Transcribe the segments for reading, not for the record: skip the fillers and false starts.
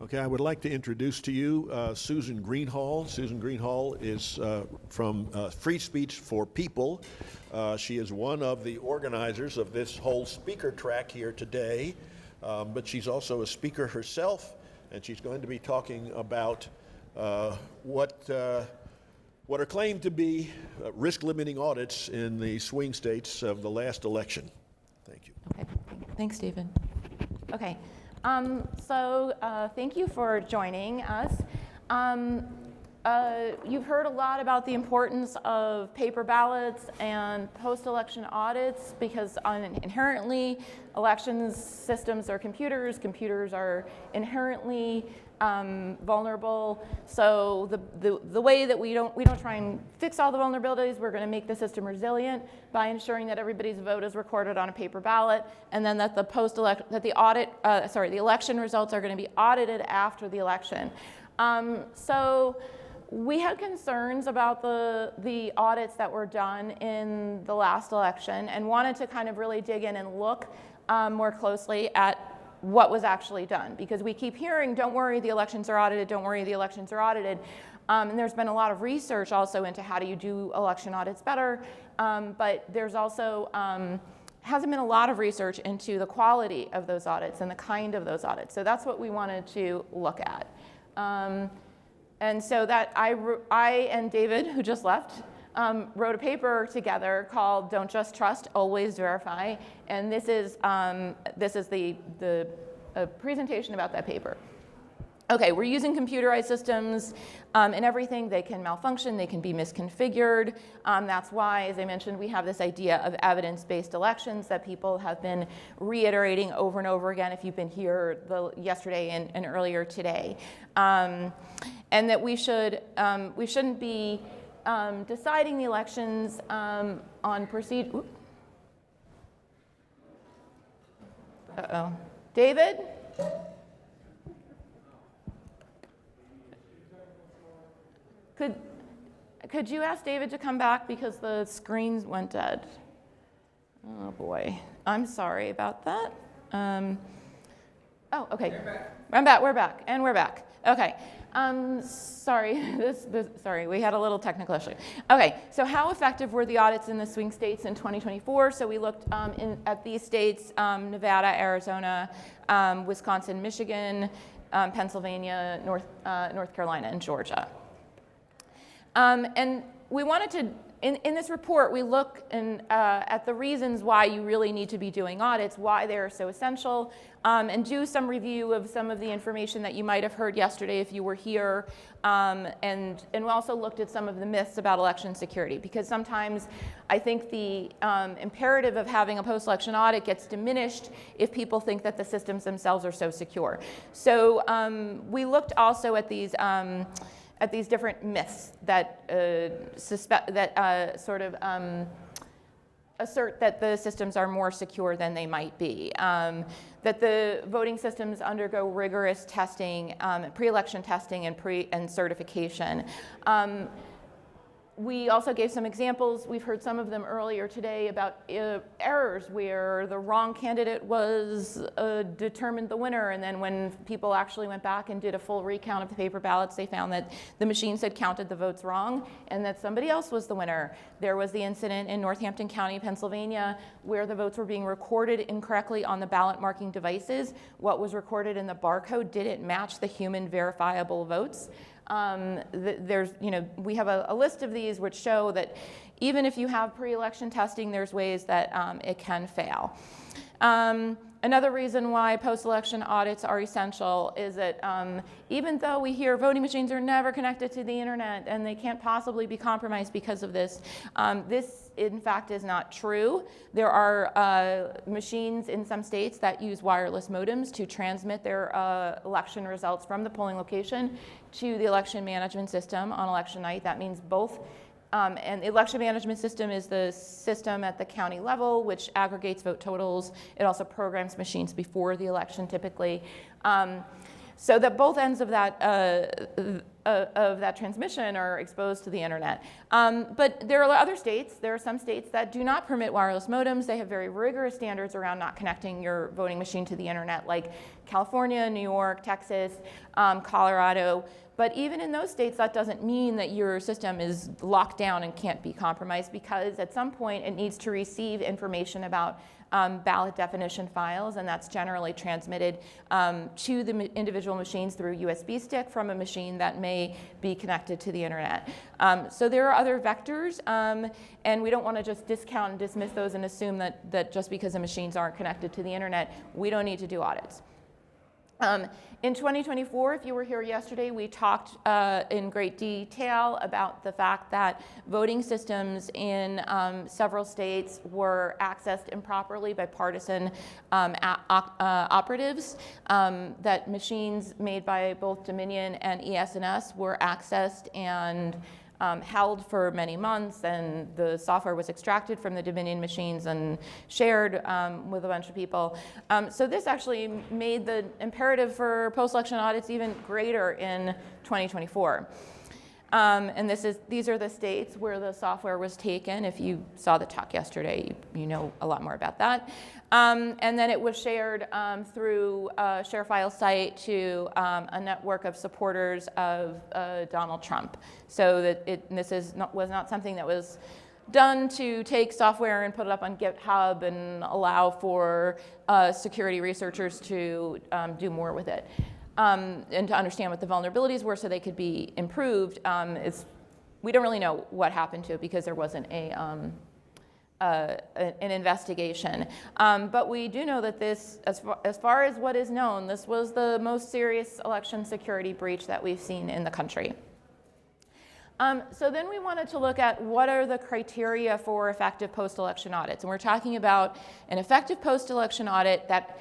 Okay, I would like to introduce to you Susan Greenhalgh. Susan Greenhalgh is from Free Speech for People. She is one of the organizers of this whole speaker track here today, but she's also a speaker herself, and she's going to be talking about what are claimed to be risk-limiting audits in the swing states of the last election. Thank you. Okay, thanks, David. Okay. Thank you for joining us. You've heard a lot about the importance of paper ballots and post-election audits because inherently elections systems are computers. Computers are inherently vulnerable. So the way that we don't try and fix all the vulnerabilities, we're going to make the system resilient by ensuring that everybody's vote is recorded on a paper ballot, and then that the election results are going to be audited after the election. So we had concerns about the audits that were done in the last election and wanted to kind of really dig in and look more closely at what was actually done, because we keep hearing, don't worry, the elections are audited, don't worry, the elections are audited. And there's been a lot of research also into how do you do election audits better, but there's also hasn't been a lot of research into the quality of those audits and the kind of those audits. So that's what we wanted to look at. And so that I and David, who just left, wrote a paper together called "Don't Just Trust, Always Verify," and this is the presentation about that paper. Okay, we're using computerized systems in everything. They can malfunction, they can be misconfigured. That's why, as I mentioned, we have this idea of evidence-based elections that people have been reiterating over and over again if you've been here yesterday and earlier today. And that we shouldn't be deciding the elections on procedure. Uh-oh. David? Could you ask David to come back because the screens went dead? Oh boy, I'm sorry about that. Oh, okay. We're back, and we're back. Okay. Sorry, sorry, we had a little technical issue. Okay, so how effective were the audits in the swing states in 2024? So we looked at these states, Nevada, Arizona, Wisconsin, Michigan, Pennsylvania, North Carolina, and Georgia. And we wanted to, in this report, we look at the reasons why you really need to be doing audits, why they're so essential, and do some review of some of the information that you might have heard yesterday if you were here, and we also looked at some of the myths about election security, because sometimes I think the imperative of having a post-election audit gets diminished if people think that the systems themselves are so secure. So we looked also at these different myths that assert that the systems are more secure than they might be, that the voting systems undergo rigorous testing, pre-election testing, and certification. We also gave some examples. We've heard some of them earlier today about errors where the wrong candidate was determined the winner, and then when people actually went back and did a full recount of the paper ballots, they found that the machines had counted the votes wrong and that somebody else was the winner. There was the incident in Northampton County, Pennsylvania, where the votes were being recorded incorrectly on the ballot marking devices. What was recorded in the barcode didn't match the human verifiable votes. We have a list of these which show that even if you have pre-election testing, there's ways that it can fail. Another reason why post-election audits are essential is that even though we hear voting machines are never connected to the internet and they can't possibly be compromised because of this, this in fact is not true. There are machines in some states that use wireless modems to transmit their election results from the polling location to the election management system on election night. That means both. And the election management system is the system at the county level, which aggregates vote totals. It also programs machines before the election, typically. so that both ends of that transmission are exposed to the internet. But there are other states, there are some states that do not permit wireless modems. They have very rigorous standards around not connecting your voting machine to the internet, like California, New York, Texas, Colorado. But even in those states, that doesn't mean that your system is locked down and can't be compromised, because at some point it needs to receive information about ballot definition files, and that's generally transmitted to the individual machines through a USB stick from a machine that may be connected to the internet. So there are other vectors, and we don't want to just discount and dismiss those and assume that just because the machines aren't connected to the internet, we don't need to do audits. In 2024, if you were here yesterday, we talked in great detail about the fact that voting systems in several states were accessed improperly by partisan operatives, that machines made by both Dominion and ES&S were accessed and held for many months, and the software was extracted from the Dominion machines and shared with a bunch of people. So this actually made the imperative for post-election audits even greater in 2024. And these are the states where the software was taken. If you saw the talk yesterday, you know a lot more about that. And then it was shared through a ShareFile site to a network of supporters of Donald Trump. So that was not something that was done to take software and put it up on GitHub and allow for security researchers to do more with it. And to understand what the vulnerabilities were so they could be improved. We don't really know what happened to it because there wasn't an investigation. But we do know that this, as far as what is known, this was the most serious election security breach that we've seen in the country. So then we wanted to look at what are the criteria for effective post-election audits. And we're talking about an effective post-election audit that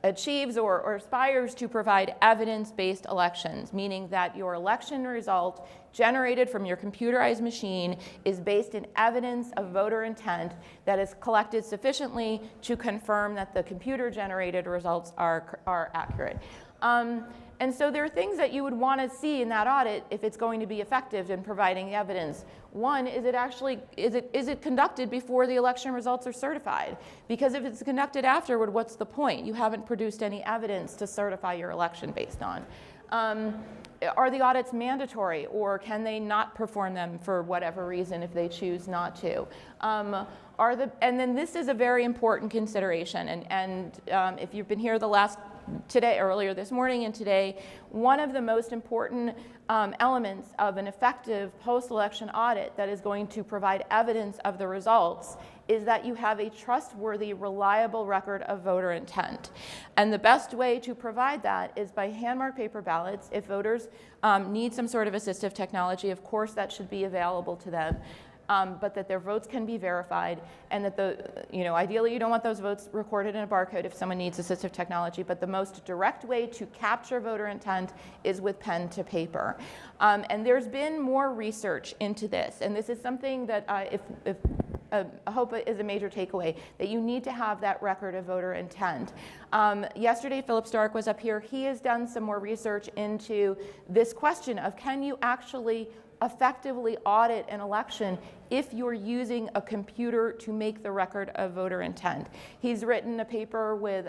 achieves or aspires to provide evidence-based elections, meaning that your election result generated from your computerized machine is based in evidence of voter intent that is collected sufficiently to confirm that the computer-generated results are accurate. And so there are things that you would want to see in that audit if it's going to be effective in providing evidence. One, is it conducted before the election results are certified? Because if it's conducted afterward, what's the point? You haven't produced any evidence to certify your election based on. Are the audits mandatory, or can they not perform them for whatever reason if they choose not to? And then this is a very important consideration, and if you've been here earlier this morning and today, one of the most important elements of an effective post-election audit that is going to provide evidence of the results is that you have a trustworthy, reliable record of voter intent. And the best way to provide that is by hand-marked paper ballots. If voters need some sort of assistive technology, of course that should be available to them. But that their votes can be verified, and that ideally you don't want those votes recorded in a barcode if someone needs assistive technology, but the most direct way to capture voter intent is with pen to paper. And there's been more research into this, and this is something that I hope is a major takeaway, that you need to have that record of voter intent. Yesterday, Philip Stark was up here. He has done some more research into this question of, can you actually effectively audit an election if you're using a computer to make the record of voter intent? He's written a paper with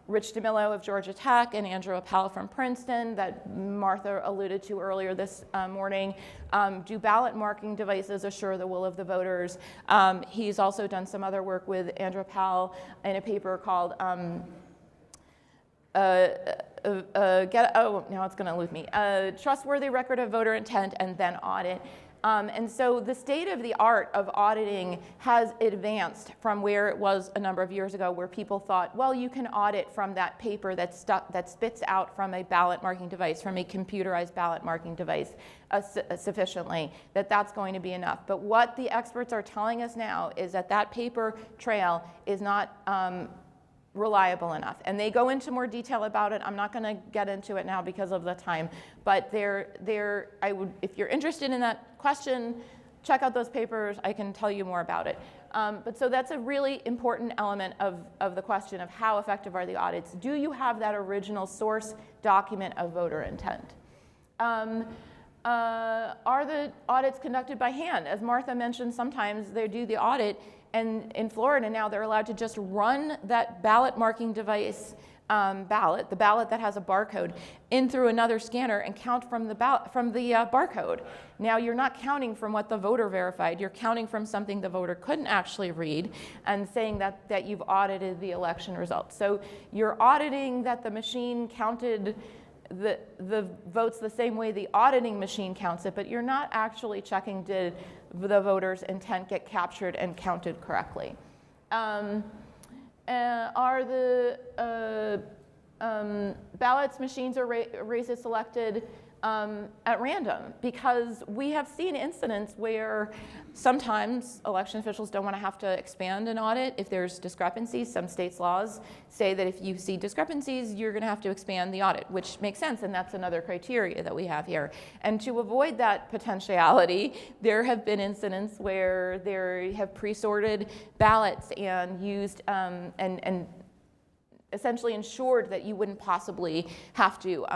Rich DeMillo of Georgia Tech and Andrew Appel from Princeton that Martha alluded to earlier this morning. Do ballot marking devices assure the will of the voters? He's also done some other work with Andrew Appel in a paper called now it's going to elude me. Trustworthy record of voter intent and then audit. And so the state of the art of auditing has advanced from where it was a number of years ago, where people thought, well, you can audit from that paper that spits out from a ballot marking device, from a computerized ballot marking device sufficiently, that's going to be enough. But what the experts are telling us now is that paper trail is not reliable enough. And they go into more detail about it. I'm not going to get into it now because of the time. But if you're interested in that question, check out those papers. I can tell you more about it. But so that's a really important element of the question of how effective are the audits. Do you have that original source document of voter intent? Are the audits conducted by hand? As Martha mentioned, sometimes they do the audit, and in Florida now they're allowed to just run that ballot marking device the ballot that has a barcode, in through another scanner and count from the barcode. Now you're not counting from what the voter verified, you're counting from something the voter couldn't actually read and saying that you've audited the election results. So you're auditing that the machine counted the votes the same way the auditing machine counts it, but you're not actually checking did the voter's intent get captured and counted correctly. Are the ballots, machines, or races selected at random? Because we have seen incidents where sometimes election officials don't want to have to expand an audit if there's discrepancies. Some states' laws say that if you see discrepancies, you're going to have to expand the audit, which makes sense, and that's another criteria that we have here. And to avoid that potentiality, there have been incidents where they have pre-sorted ballots and used and essentially ensured that you wouldn't possibly have to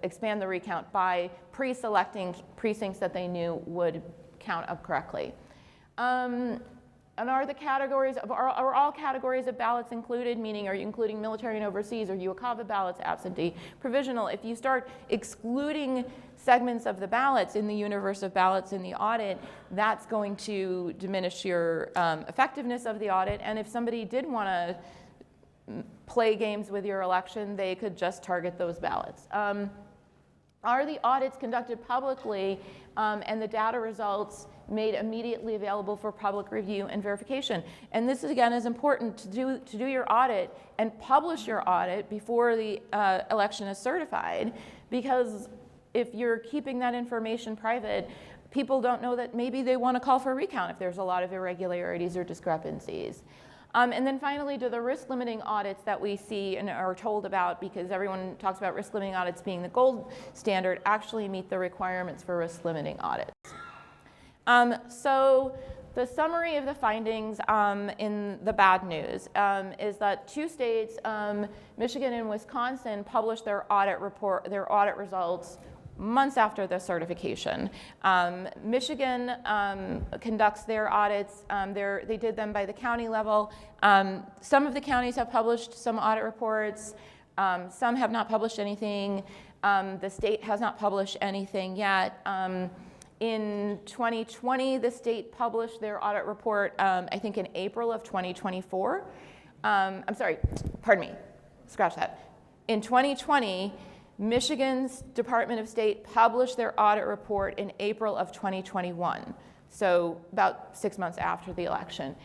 expand the recount by pre-selecting precincts that they knew would count up correctly. And are the categories of, are all categories of ballots included? Meaning, are you including military and overseas, or UOCAVA ballots, absentee, provisional? If you start excluding segments of the ballots in the universe of ballots in the audit, that's going to diminish your effectiveness of the audit. And if somebody did want to play games with your election, they could just target those ballots. Are the audits conducted publicly and the data results made immediately available for public review and verification? And this, again, is important to do your audit and publish your audit before the election is certified, because if you're keeping that information private, people don't know that maybe they want to call for a recount if there's a lot of irregularities or discrepancies. And then finally, do the risk-limiting audits that we see and are told about, because everyone talks about risk-limiting audits being the gold standard, actually meet the requirements for risk-limiting audits? So the summary of the findings in the bad news is that 2 states, Michigan and Wisconsin, published their audit results months after the certification. Michigan conducts their audits. They did them by the county level. Some of the counties have published some audit reports. Some have not published anything. The state has not published anything yet. In 2020, the state published their audit report, I think in April of 2024. I'm sorry, pardon me, scratch that. In 2020, Michigan's Department of State published their audit report in April of 2021, so about 6 months after the election.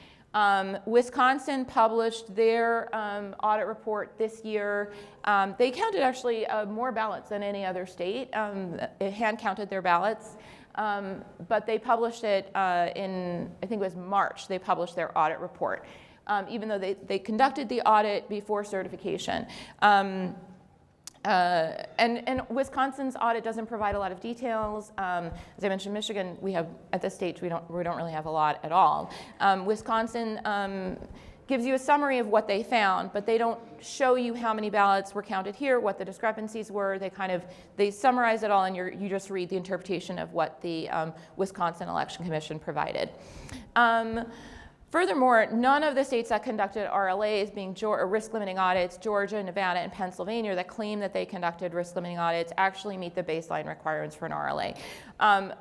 Wisconsin published their audit report this year. They counted actually more ballots than any other state. Hand counted their ballots, but they published it in, I think it was March, they published their audit report, even though they conducted the audit before certification. And Wisconsin's audit doesn't provide a lot of details. As I mentioned, Michigan, we have, at this stage, we don't really have a lot at all. Wisconsin gives you a summary of what they found, but they don't show you how many ballots were counted here, what the discrepancies were. They summarize it all, and you just read the interpretation of what the Wisconsin Election Commission provided. Furthermore, none of the states that conducted RLAs, being risk-limiting audits, Georgia, Nevada, and Pennsylvania, that claim that they conducted risk-limiting audits actually meet the baseline requirements for an RLA.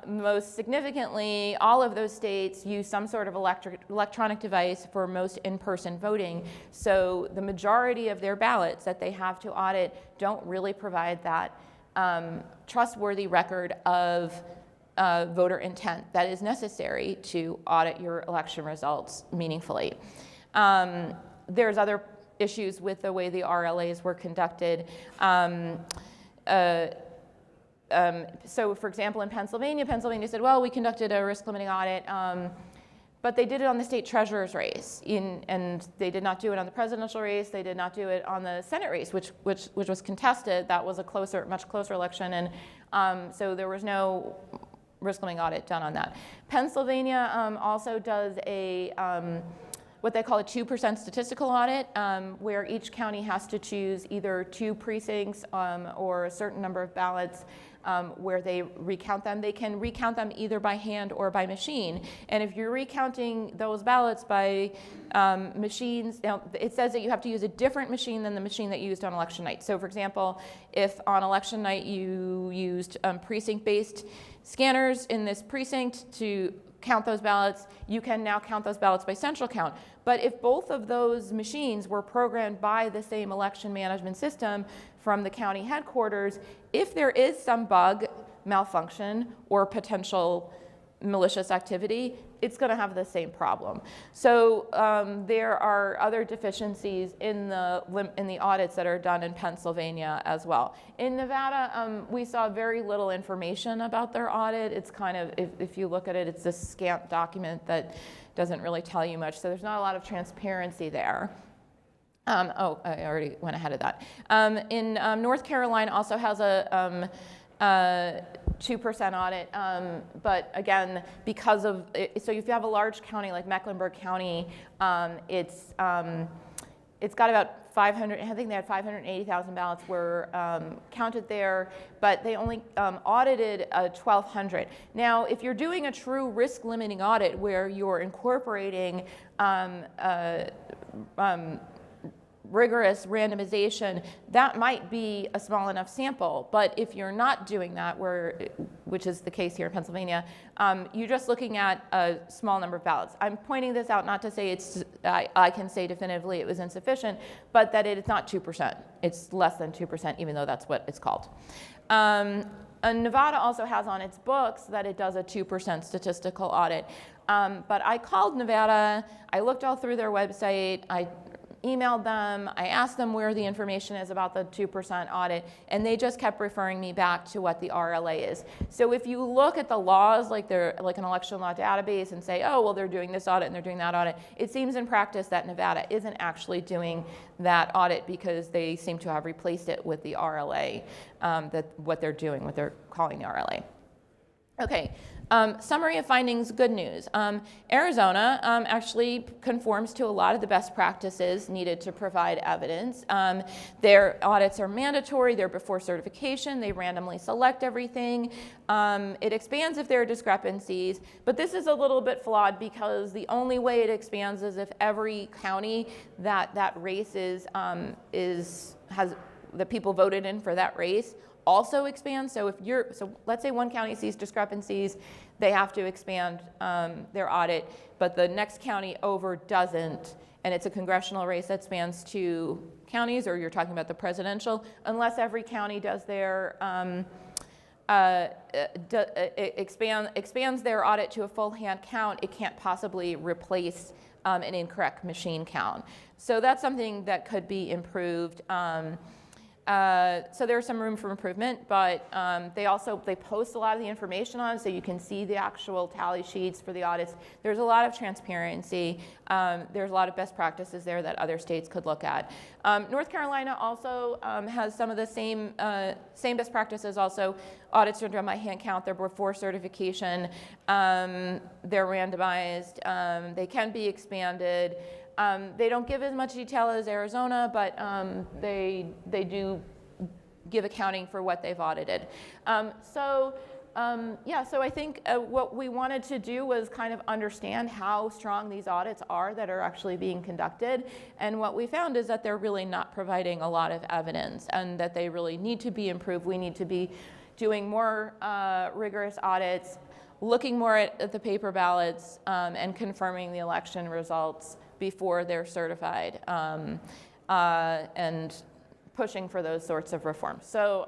Most significantly, all of those states use some sort of electronic device for most in-person voting, so the majority of their ballots that they have to audit don't really provide that trustworthy record of voter intent that is necessary to audit your election results meaningfully. There's other issues with the way the RLAs were conducted. So for example, in Pennsylvania said, well, we conducted a risk-limiting audit, but they did it on the state treasurer's race, and they did not do it on the presidential race. They did not do it on the Senate race, which was contested. That was a much closer election, and so there was no risk limiting audit done on that. Pennsylvania also does a what they call a 2% statistical audit, where each county has to choose either 2 precincts or a certain number of ballots where they recount them. They can recount them either by hand or by machine. And if you're recounting those ballots by machines, now it says that you have to use a different machine than the machine that you used on election night. So for example, if on election night you used precinct-based scanners in this precinct to count those ballots, you can now count those ballots by central count. But if both of those machines were programmed by the same election management system from the county headquarters, if there is some bug, malfunction, or potential malicious activity, it's going to have the same problem. So there are other deficiencies in the audits that are done in Pennsylvania as well. In Nevada, we saw very little information about their audit. It's kind of, if you look at it, it's a scant document that doesn't really tell you much. So there's not a lot of transparency there. I already went ahead of that. In North Carolina also has a 2% audit, but again, because of, so if you have a large county like Mecklenburg County, it's got about 500, I think they had 580,000 ballots were counted there, but they only audited 1,200. Now, if you're doing a true risk limiting audit where you're incorporating rigorous randomization, that might be a small enough sample. But if you're not doing that, which is the case here in Pennsylvania, you're just looking at a small number of ballots. I'm pointing this out not to say I can say definitively it was insufficient, but that it's not 2%. It's less than 2%, even though that's what it's called. Nevada also has on its books that it does a 2% statistical audit. But I called Nevada, I looked all through their website, I emailed them, I asked them where the information is about the 2% audit, and they just kept referring me back to what the RLA is. So if you look at the laws, like an election law database, and say, oh, well, they're doing this audit and they're doing that audit, it seems in practice that Nevada isn't actually doing that audit because they seem to have replaced it with the RLA, what they're doing, what they're calling the RLA. Okay. Summary of findings, good news. Arizona actually conforms to a lot of the best practices needed to provide evidence. Their audits are mandatory, they're before certification, they randomly select everything. It expands if there are discrepancies, but this is a little bit flawed because the only way it expands is if every county that race has the people voted in for that race also expand. So let's say one county sees discrepancies, they have to expand their audit, but the next county over doesn't, and it's a congressional race that spans 2 counties, or you're talking about the presidential, unless every county does their expands their audit to a full hand count, it can't possibly replace an incorrect machine count. So that's something that could be improved. So there's some room for improvement, but they post a lot of the information on it so you can see the actual tally sheets for the audits. There's a lot of transparency. There's a lot of best practices there that other states could look at. North Carolina also has some of the same best practices also. Audits are done by hand count. They're before certification. They're randomized. They can be expanded. They don't give as much detail as Arizona, but they do give accounting for what they've audited. So I think what we wanted to do was kind of understand how strong these audits are that are actually being conducted. And what we found is that they're really not providing a lot of evidence and that they really need to be improved. We need to be doing more rigorous audits, looking more at the paper ballots, and confirming the election results before they're certified, and pushing for those sorts of reforms. So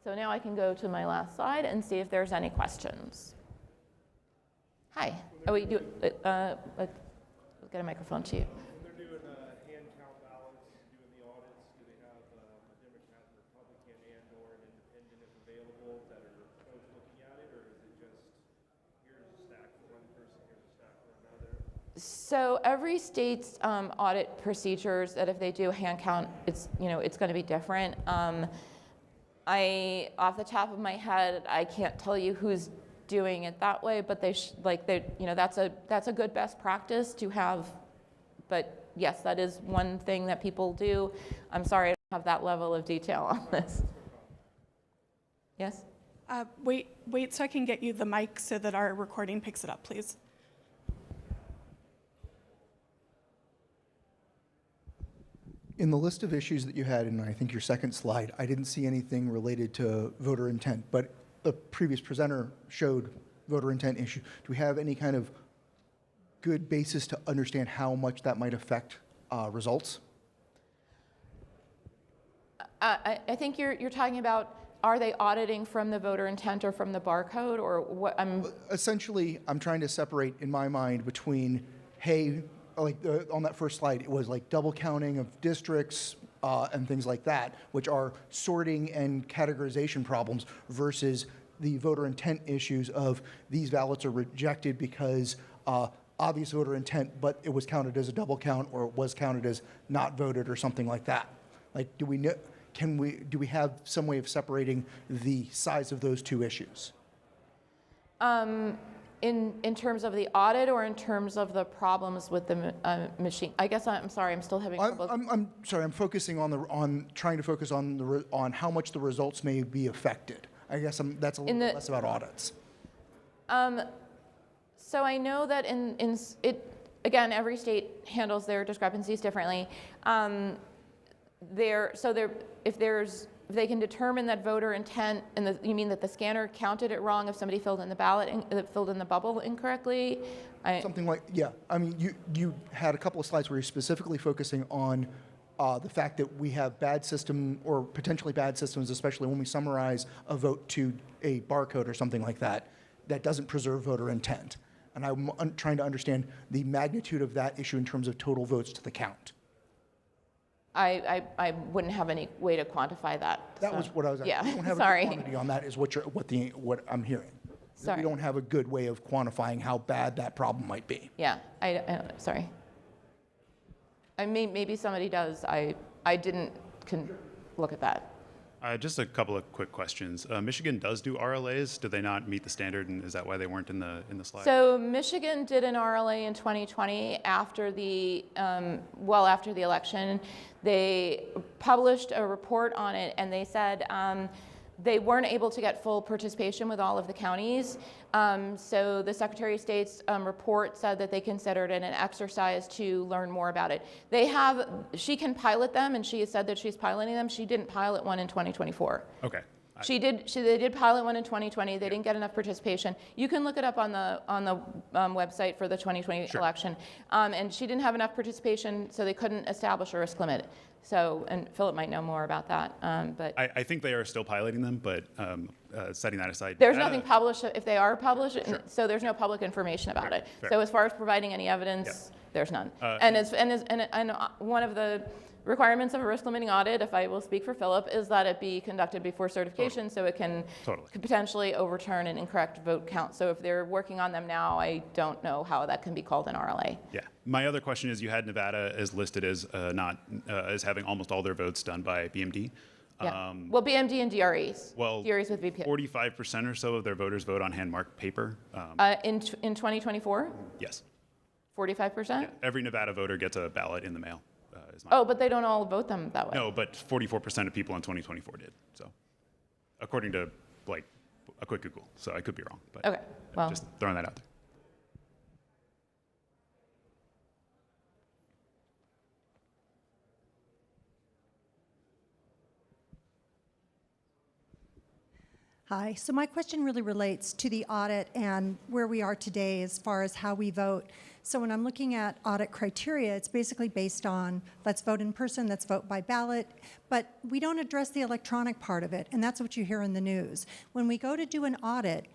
now I can go to my last slide and see if there's any questions. Hi. Oh, wait, let's get a microphone to you. When they're doing hand count ballots, doing the audits, do they have a Democrat, Republican, and/or an independent if available that are both looking at it, or is it just here's a stack for one person, here's a stack for another? So every state's audit procedures that if they do hand count, it's going to be different. Off the top of my head, I can't tell you who's doing it that way, but that's a good best practice to have. But yes, that is one thing that people do. I'm sorry, I don't have that level of detail on this. Yes? Wait so I can get you the mic so that our recording picks it up, please. In the list of issues that you had, in I think your second slide, I didn't see anything related to voter intent, but the previous presenter showed voter intent issue. Do we have any kind of good basis to understand how much that might affect results? I think you're talking about, are they auditing from the voter intent or from the barcode, or what? Essentially, I'm trying to separate in my mind between, hey, like on that first slide, it was like double counting of districts and things like that, which are sorting and categorization problems, versus the voter intent issues of these ballots are rejected because obvious voter intent, but it was counted as a double count, or it was counted as not voted, or something like that. Like, do we have some way of separating the size of those two issues? In terms of the audit, or in terms of the problems with the machine? I guess I'm sorry, I'm still having trouble. I'm sorry. I'm focusing on trying to focus on how much the results may be affected. I guess that's a little bit less about audits. So I know that again, every state handles their discrepancies differently. If they can determine that voter intent, and you mean that the scanner counted it wrong if somebody filled in the ballot, filled in the bubble incorrectly? Something like, yeah. I mean, you had a couple of slides where you're specifically focusing on the fact that we have bad system, or potentially bad systems, especially when we summarize a vote to a barcode or something like that, that doesn't preserve voter intent. And I'm trying to understand the magnitude of that issue in terms of total votes to the count. I wouldn't have any way to quantify that. That was what I was asking. Yeah, We don't have sorry. any quantity on that, is what I'm hearing. Sorry. We don't have a good way of quantifying how bad that problem might be. Yeah, I don't know, sorry. Maybe somebody does. I didn't look at that. Just a couple of quick questions. Michigan does do RLAs. Did they not meet the standard, and is that why they weren't in the slide? So Michigan did an RLA in 2020 after the election. They published a report on it, and they said they weren't able to get full participation with all of the counties. So the Secretary of State's report said that they considered it an exercise to learn more about it. She can pilot them, and she has said that she's piloting them. She didn't pilot one in 2024. Okay. They did pilot one in 2020. They didn't get enough participation. You can look it up on the website for the 2020 election. And she didn't have enough participation, so they couldn't establish a risk limit. So, and Philip might know more about that. But I think they are still piloting them, but setting that aside. there's nothing published if they are published, Sure. so there's no public information about it. Fair. So as far as providing any evidence, there's none. And one of the requirements of a risk limiting audit, if I will speak for Philip, is that it be conducted before certification, so it can potentially overturn an incorrect vote count. So if they're working on them now, I don't know how that can be called an RLA. Yeah. My other question is, you had Nevada as listed as as having almost all their votes done by BMD. Yeah. Well, BMD and DREs. Well, DREs with VP. 45% or so of their voters vote on hand-marked paper. In 2024, Yes. 45%? Yeah. Every Nevada voter gets a ballot in the mail. Oh, but they don't all vote them that way. No, but 44% of people in 2024 did. So, according to like a quick Google. So I could be wrong, but Okay, well. just throwing that out there. Hi, so my question really relates to the audit and where we are today as far as how we vote. So when I'm looking at audit criteria, it's basically based on let's vote in person, let's vote by ballot, but we don't address the electronic part of it, and that's what you hear in the news. When we go to do an audit,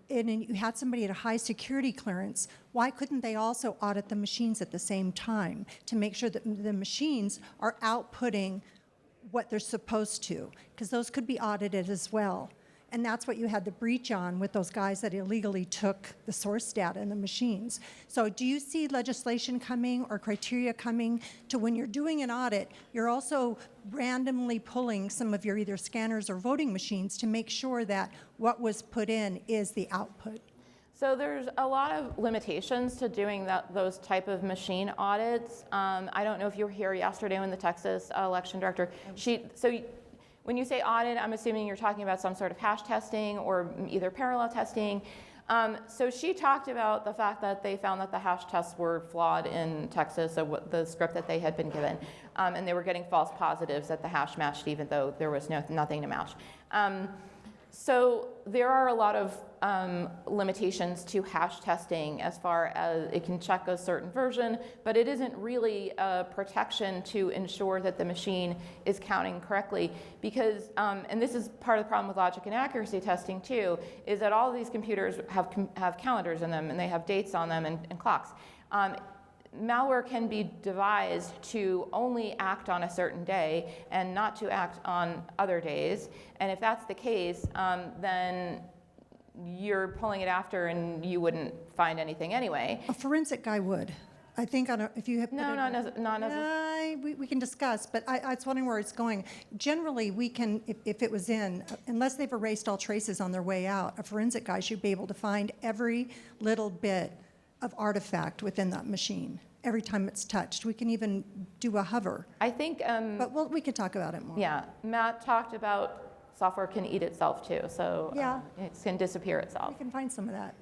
and you had somebody at a high security clearance, why couldn't they also audit the machines at the same time to make sure that the machines are outputting what they're supposed to? Because those could be audited as well. And that's what you had the breach on with those guys that illegally took the source data in the machines. So do you see legislation coming or criteria coming to when you're doing an audit, you're also randomly pulling some of your either scanners or voting machines to make sure that what was put in is the output? So there's a lot of limitations to doing those type of machine audits. I don't know if you were here yesterday when the Texas election director, when you say audit, I'm assuming you're talking about some sort of hash testing or either parallel testing. So she talked about the fact that they found that the hash tests were flawed in Texas, so the script that they had been given, and they were getting false positives that the hash matched even though there was nothing to match. So there are a lot of limitations to hash testing as far as it can check a certain version, but it isn't really a protection to ensure that the machine is counting correctly because, and this is part of the problem with logic and accuracy testing too, is that all of these computers have calendars in them and they have dates on them and clocks. Malware can be devised to only act on a certain day and not to act on other days. And if that's the case, then you're pulling it after and you wouldn't find anything anyway. A forensic guy would. I think if you have No, not necessarily. we can discuss, but I was wondering where it's going. Generally, we can, if it was in, unless they've erased all traces on their way out, a forensic guy should be able to find every little bit of artifact within that machine every time it's touched. We can even do a hover. I think. But we can talk about it more. Yeah, Matt talked about software can eat itself too, so Yeah. it can disappear itself. We can find some of that.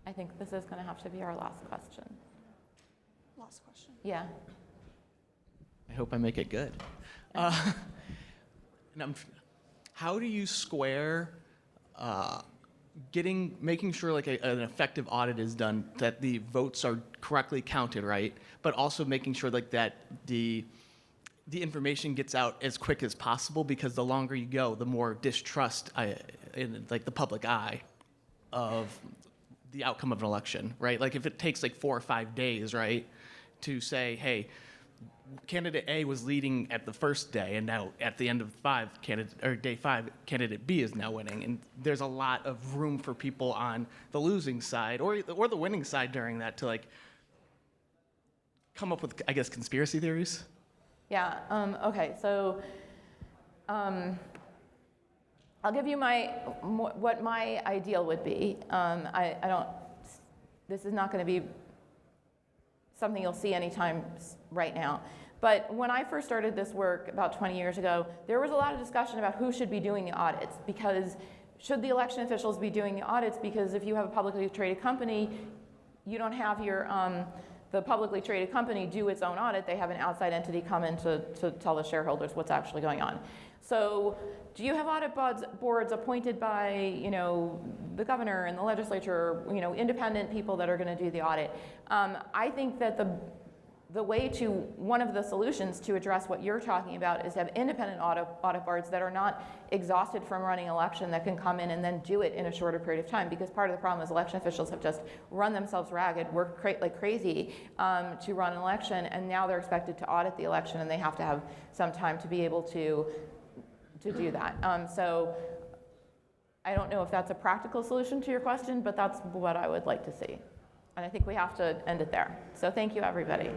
I think this is going to have to be our last question. Last question. Yeah. I hope I make it good. How do you square making sure like an effective audit is done, that the votes are correctly counted, right? But also making sure like that the information gets out as quick as possible, because the longer you go, the more distrust in like the public eye of the outcome of an election, right? Like if it takes like 4 or 5 days, right, to say, hey, candidate A was leading at the first day, and now at the end of day 5, candidate B is now winning, and there's a lot of room for people on the losing side or the winning side during that to like come up with, I guess, conspiracy theories. Yeah, okay, so I'll give you what my ideal would be. This is not going to be something you'll see anytime right now. But when I first started this work about 20 years ago, there was a lot of discussion about who should be doing the audits, because should the election officials be doing the audits? Because if you have a publicly traded company, you don't have the publicly traded company do its own audit. They have an outside entity come in to tell the shareholders what's actually going on. So do you have audit boards appointed by, the governor and the legislature, independent people that are going to do the audit? I think that one of the solutions to address what you're talking about is to have independent audit boards that are not exhausted from running an election, that can come in and then do it in a shorter period of time. Because part of the problem is election officials have just run themselves ragged, worked like crazy to run an election, and now they're expected to audit the election, and they have to have some time to be able to do that. So I don't know if that's a practical solution to your question, but that's what I would like to see. And I think we have to end it there. So thank you, everybody.